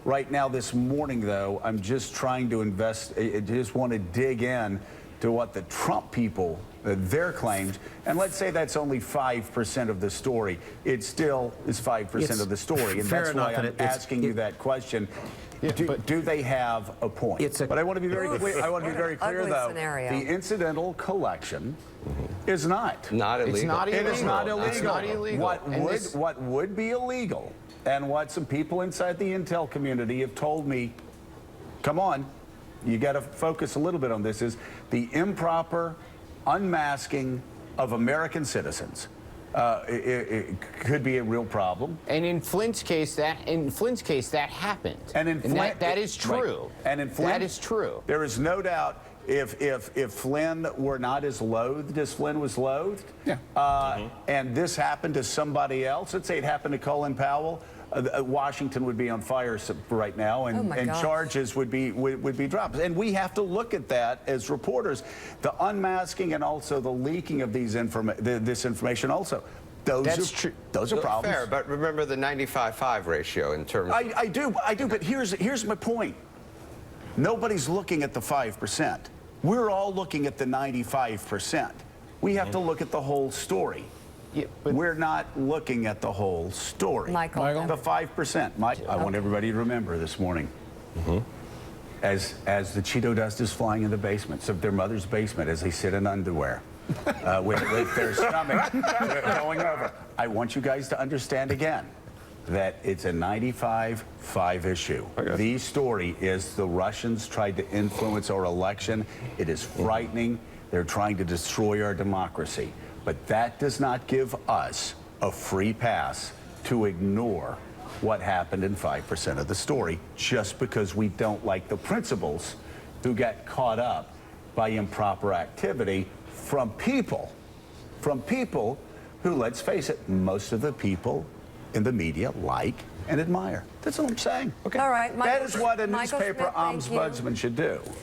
Right now, this morning, though, I'm just trying to I just want to dig in to what the Trump people, their claims, and let's say that's only 5% of the story. It still is 5% of the story, and that's why I'm asking you that question. Do they have a point? But I want to be very clear. I want to be very clear, though. Scenario. The incidental collection is not illegal. It's not illegal. It is not illegal. It's not illegal. What would be illegal, and what some people inside the intel community have told me, come on, you got to focus a little bit on this, is the improper unmasking of American citizens. It could be a real problem. And in Flint's case, that happened. And that is true. Right. And in Flint, that is true. There is no doubt. If Flynn were not as loathed as Flynn was loathed, and this happened to somebody else, let's say it happened to Colin Powell, Washington would be on fire right now, and charges would be dropped. And we have to look at that as reporters. The unmasking and also the leaking of this information also. Those are problems. Fair, but remember the 95-5 ratio in terms. I do, but here's my point. Nobody's looking at the 5%. We're all looking at the 95%. We have to look at the whole story. Yeah, we're not looking at the whole story. Michael. The 5%. I want everybody to remember this morning, as the Cheeto dust is flying in the basements of their mother's basement as they sit in underwear with their stomach going over. I want you guys to understand again that it's a 95-5 issue. The story is the Russians tried to influence our election. It is frightening. They're trying to destroy our democracy. But that does not give us a free pass to ignore what happened in 5% of the story just because we don't like the principals who get caught up by improper activity from people who, let's face it, most of the people in the media like and admire. That's what I'm saying. Okay. All right. That is what a newspaper ombudsman should do.